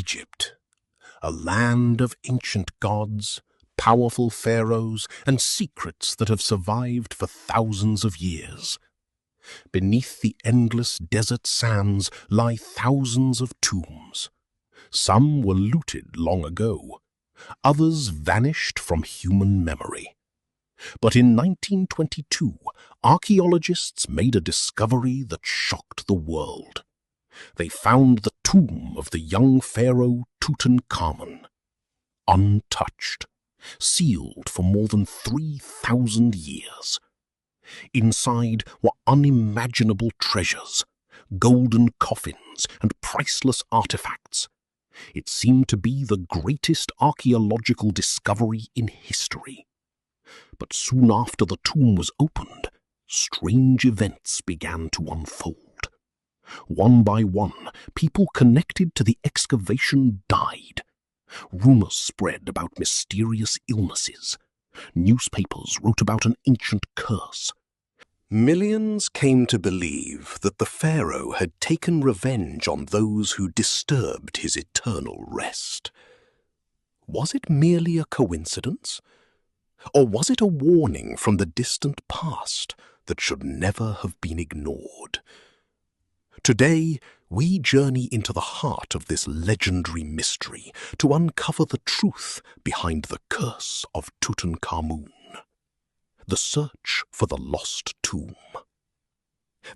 Egypt, a land of ancient gods, powerful pharaohs, and secrets that have survived for thousands of years. Beneath the endless desert sands lie thousands of tombs. Some were looted long ago, others vanished from human memory. But in 1922, archaeologists made a discovery that shocked the world. They found the tomb of the young pharaoh Tutankhamun, untouched, sealed for more than 3,000 years. Inside were unimaginable treasures, golden coffins, and priceless artifacts. It seemed to be the greatest archaeological discovery in history. But soon after the tomb was opened, strange events began to unfold. One by one, people connected to the excavation died. Rumors spread about mysterious illnesses. Newspapers wrote about an ancient curse. Millions came to believe that the pharaoh had taken revenge on those who disturbed his eternal rest. Was it merely a coincidence? Or was it a warning from the distant past that should never have been ignored? Today, we journey into the heart of this legendary mystery to uncover the truth behind the curse of Tutankhamun. The search for the lost tomb.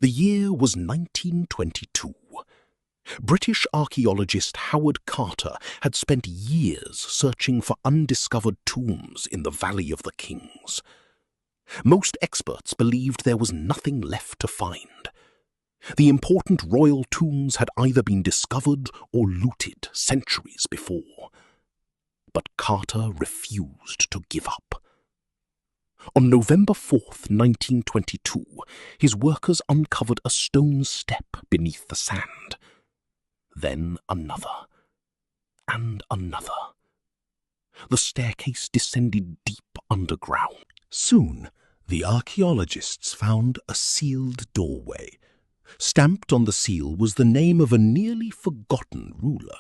The year was 1922. British archaeologist Howard Carter had spent years searching for undiscovered tombs in the Valley of the Kings. Most experts believed there was nothing left to find. The important royal tombs had either been discovered or looted centuries before. But Carter refused to give up. On November 4th, 1922, his workers uncovered a stone step beneath the sand. Then another, and another. The staircase descended deep underground. Soon, the archaeologists found a sealed doorway. Stamped on the seal was the name of a nearly forgotten ruler,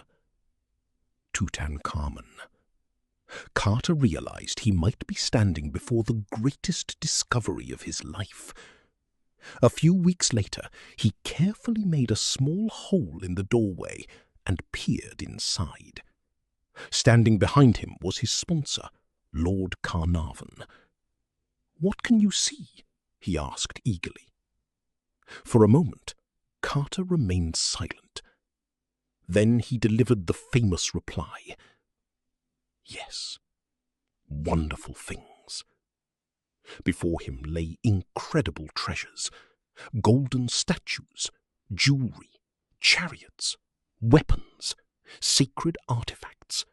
Tutankhamun. Carter realized he might be standing before the greatest discovery of his life. A few weeks later, he carefully made a small hole in the doorway and peered inside. Standing behind him was his sponsor, Lord Carnarvon. "What can you see?" he asked eagerly. For a moment, Carter remained silent. Then he delivered the famous reply. Yes, wonderful things. Before him lay incredible treasures, golden statues, jewelry, chariots, weapons, sacred artifacts,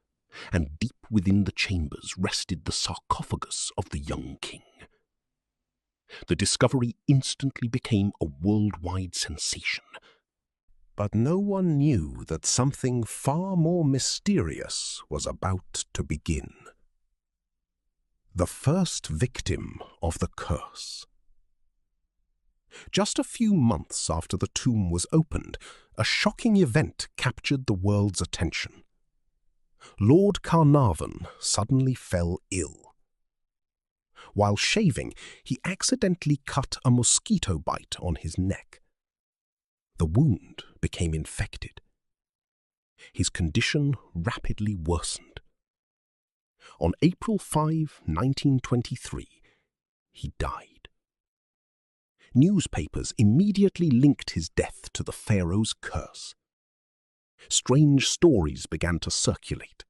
and deep within the chambers rested the sarcophagus of the young king. The discovery instantly became a worldwide sensation. But no one knew that something far more mysterious was about to begin. The first victim of the curse. Just a few months after the tomb was opened, a shocking event captured the world's attention. Lord Carnarvon suddenly fell ill. While shaving, he accidentally cut a mosquito bite on his neck. The wound became infected. His condition rapidly worsened. On April 5, 1923, he died. Newspapers immediately linked his death to the pharaoh's curse. Strange stories began to circulate.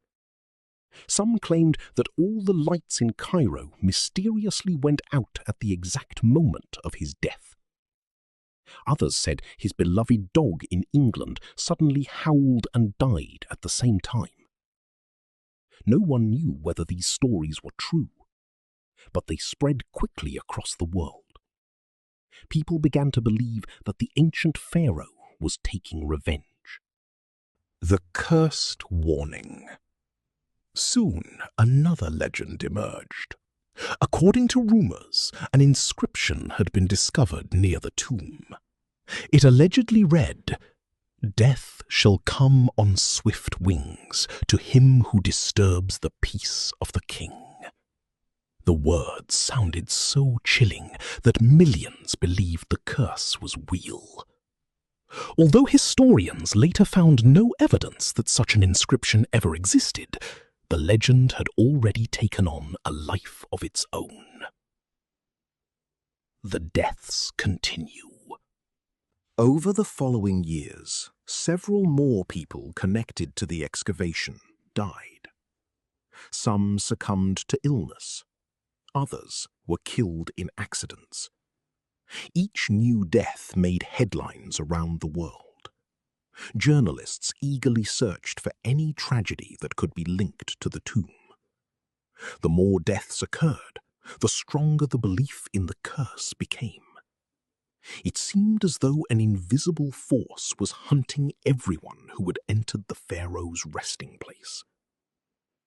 Some claimed that all the lights in Cairo mysteriously went out at the exact moment of his death. Others said his beloved dog in England suddenly howled and died at the same time. No one knew whether these stories were true, but they spread quickly across the world. People began to believe that the ancient pharaoh was taking revenge. The Cursed Warning. Soon another legend emerged. According to rumors, an inscription had been discovered near the tomb. It allegedly read, Death shall come on swift wings to him who disturbs the peace of the king. The words sounded so chilling that millions believed the curse was real. Although historians later found no evidence that such an inscription ever existed, the legend had already taken on a life of its own. The deaths continue. Over the following years, several more people connected to the excavation died. Some succumbed to illness. Others were killed in accidents. Each new death made headlines around the world. Journalists eagerly searched for any tragedy that could be linked to the tomb. The more deaths occurred, the stronger the belief in the curse became. It seemed as though an invisible force was hunting everyone who had entered the pharaoh's resting place.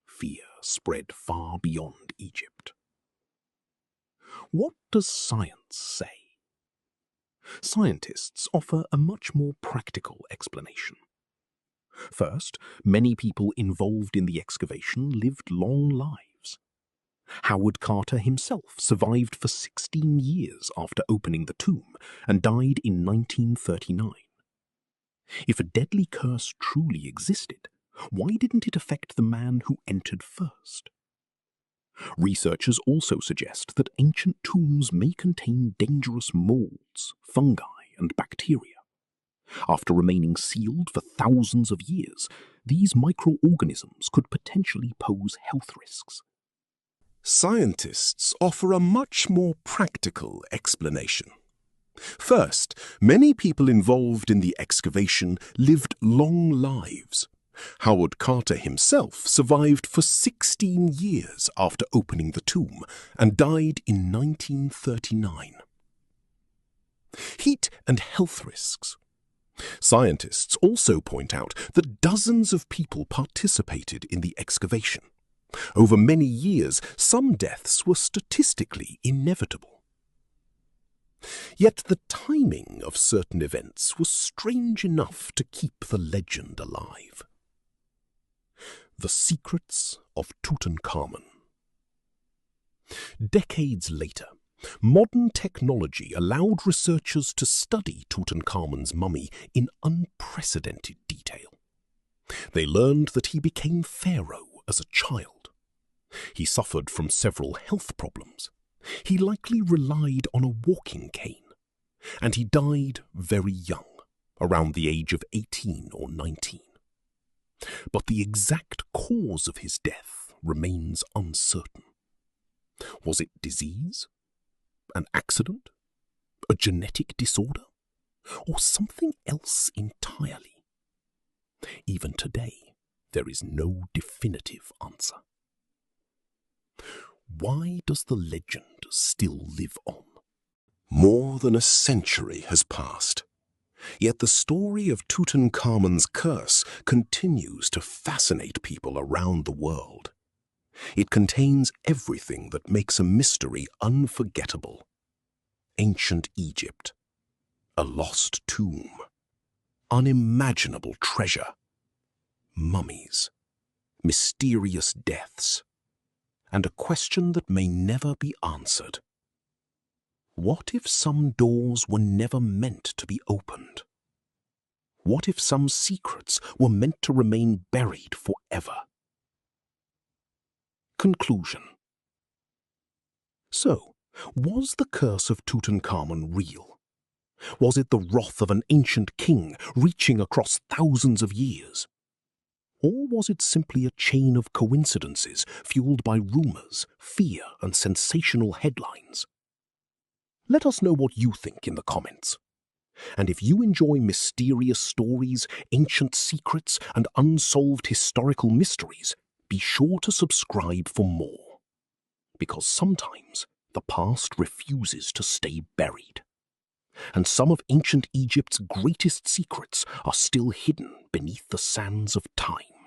Fear spread far beyond Egypt. What does science say? Scientists offer a much more practical explanation. First, many people involved in the excavation lived long lives. Howard Carter himself survived for 16 years after opening the tomb and died in 1939. If a deadly curse truly existed, why didn't it affect the man who entered first? Researchers also suggest that ancient tombs may contain dangerous molds, fungi, and bacteria. After remaining sealed for thousands of years, these microorganisms could potentially pose health risks. Scientists offer a much more practical explanation. First, many people involved in the excavation lived long lives. Howard Carter himself survived for 16 years after opening the tomb and died in 1939. Heat and health risks. Scientists also point out that dozens of people participated in the excavation. Over many years, some deaths were statistically inevitable. Yet the timing of certain events was strange enough to keep the legend alive. The secrets of Tutankhamun. Decades later, modern technology allowed researchers to study Tutankhamun's mummy in unprecedented detail. They learned that he became pharaoh as a child. He suffered from several health problems. He likely relied on a walking cane. And he died very young, around the age of 18 or 19. But the exact cause of his death remains uncertain. Was it disease? An accident? A genetic disorder? Or something else entirely? Even today, there is no definitive answer. Why does the legend still live on? More than a century has passed, yet the story of Tutankhamun's curse continues to fascinate people around the world. It contains everything that makes a mystery unforgettable. Ancient Egypt, a lost tomb, unimaginable treasure, mummies, mysterious deaths, and a question that may never be answered. What if some doors were never meant to be opened? What if some secrets were meant to remain buried forever? Conclusion. So, was the curse of Tutankhamun real? Was it the wrath of an ancient king reaching across thousands of years? Or was it simply a chain of coincidences fueled by rumors, fear, and sensational headlines? Let us know what you think in the comments. And if you enjoy mysterious stories, ancient secrets, and unsolved historical mysteries, be sure to subscribe for more. Because sometimes the past refuses to stay buried. And some of ancient Egypt's greatest secrets are still hidden beneath the sands of time.